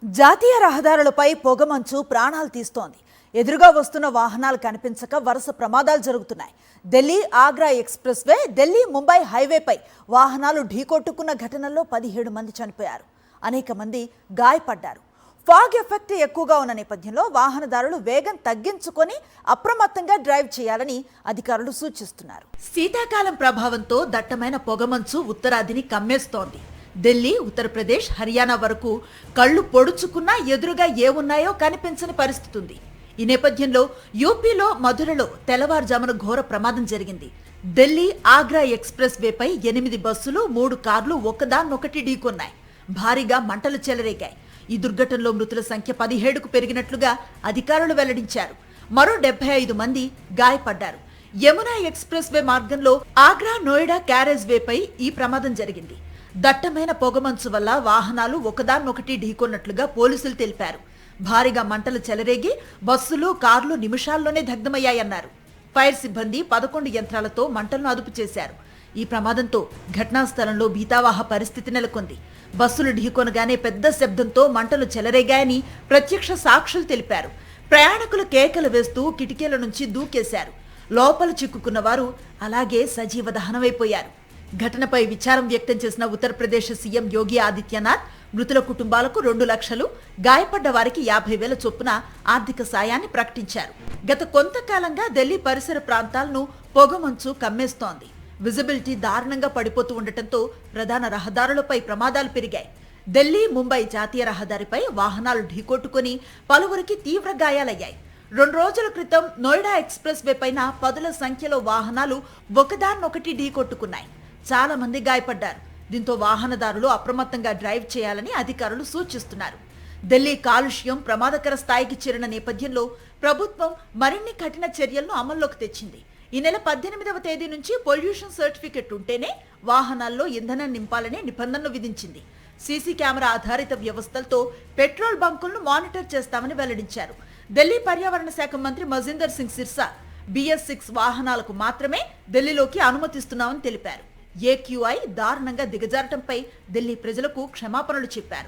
జాతీయ రహదారులపై పొగమంచు ప్రాణాలు తీస్తోంది. ఎదురుగా వస్తున్న వాహనాలు కనిపించక వరుస ప్రమాదాలు జరుగుతున్నాయి. ఢిల్లీ ఆగ్రా ఎక్స్ప్రెస్ వే, ఢిల్లీ ముంబై హైవేపై వాహనాలు ఢీకొట్టుకున్న ఘటనల్లో 17 మంది చనిపోయారు. అనేక మంది గాయపడ్డారు. ఫాగ్ ఎఫెక్ట్ ఎక్కువగా ఉన్న నేపథ్యంలో వాహనదారులు వేగం తగ్గించుకొని అప్రమత్తంగా డ్రైవ్ చేయాలని అధికారులు సూచిస్తున్నారు. శీతాకాలం ప్రభావంతో దట్టమైన పొగమంచు ఉత్తరాదిని కమ్మేస్తోంది. ఢిల్లీ, ఉత్తరప్రదేశ్, హర్యానా వరకు కళ్ళు పొడుచుకున్నా ఎదురుగా ఏమున్నాయో కనిపించని పరిస్థితి ఉంది. ఈ నేపథ్యంలో యూపీలో మధురలో తెల్లవారుజామున ఘోర ప్రమాదం జరిగింది. ఢిల్లీ ఆగ్రా ఎక్స్ప్రెస్ వేపై 8 బస్సులు 3 కార్లు ఒకదాన్నొకటి ఢీకొన్నాయి. భారీగా మంటలు చెలరేగాయి. ఈ దుర్ఘటనలో మృతుల సంఖ్య 17కు పెరిగినట్లుగా అధికారులు వెల్లడించారు. మరో 75 మంది గాయపడ్డారు. యమునా ఎక్స్ప్రెస్ వే మార్గంలో ఆగ్రా నోయిడా క్యారేజ్ వేపై ఈ ప్రమాదం జరిగింది. దట్టమైన పొగమంచు వల్ల వాహనాలు ఒకదాన్నొకటి ఢీకొన్నట్లుగా పోలీసులు తెలిపారు. భారీగా మంటలు చెలరేగి బస్సులు, కార్లు నిమిషాల్లోనే దగ్ధమయ్యాయన్నారు. ఫైర్ సిబ్బంది 11 యంత్రాలతో మంటలను అదుపు చేశారు. ఈ ప్రమాదంతో ఘటనా స్థలంలో భీతావహ పరిస్థితి నెలకొంది. బస్సులు ఢీకొనగానే పెద్ద శబ్దంతో మంటలు చెలరేగాయని ప్రత్యక్ష సాక్షులు తెలిపారు. ప్రయాణికులు కేకలు వేస్తూ కిటికీల నుంచి దూకేశారు. లోపల చిక్కుకున్న వారు అలాగే సజీవ దహనమైపోయారు. ఘటనపై విచారం వ్యక్తం చేసిన ఉత్తరప్రదేశ్ సీఎం యోగి ఆదిత్యనాథ్ మృతుల కుటుంబాలకు 2 లక్షలు, గాయపడ్డ వారికి 50,000 చొప్పున ఆర్థిక సాయాన్ని ప్రకటించారు. గత కొంతకాలంగా ఢిల్లీ పరిసర ప్రాంతాలను పొగమంచు కమ్మేస్తోంది. విజిబిలిటీ దారుణంగా పడిపోతూ ఉండటంతో ప్రధాన రహదారులపై ప్రమాదాలు పెరిగాయి. ఢిల్లీ ముంబై జాతీయ రహదారిపై వాహనాలు ఢీకొట్టుకుని పలువురికి తీవ్ర గాయాలయ్యాయి. 2 రోజుల క్రితం నోయిడా ఎక్స్ప్రెస్ వే పైన 10ల సంఖ్యలో వాహనాలు ఒకదాన్నొకటి ఢీకొట్టుకున్నాయి. చాలా మంది గాయపడ్డారు. దీంతో వాహనదారులు అప్రమత్తంగా డ్రైవ్ చేయాలని అధికారులు సూచిస్తున్నారు. ఢిల్లీ కాలుష్యం ప్రమాదకర స్థాయికి చేరిన నేపథ్యంలో ప్రభుత్వం మరిన్ని కఠిన చర్యలను అమల్లోకి తెచ్చింది. ఈ నెల 18వ తేదీ నుంచి పొల్యూషన్ సర్టిఫికెట్ ఉంటేనే వాహనాల్లో ఇంధనం నింపాలనే నిబంధనలు విధించింది. సీసీ కెమెరా ఆధారిత వ్యవస్థలతో పెట్రోల్ బంకులను మానిటర్ చేస్తామని వెల్లడించారు. ఢిల్లీ పర్యావరణ శాఖ మంత్రి మజిందర్ సింగ్ సిర్సా BS6 వాహనాలకు మాత్రమే ఢిల్లీలోకి అనుమతిస్తున్నామని తెలిపారు. AQI దారుణంగా దిగజారటంపై ఢిల్లీ ప్రజలకు క్షమాపణలు చెప్పారు.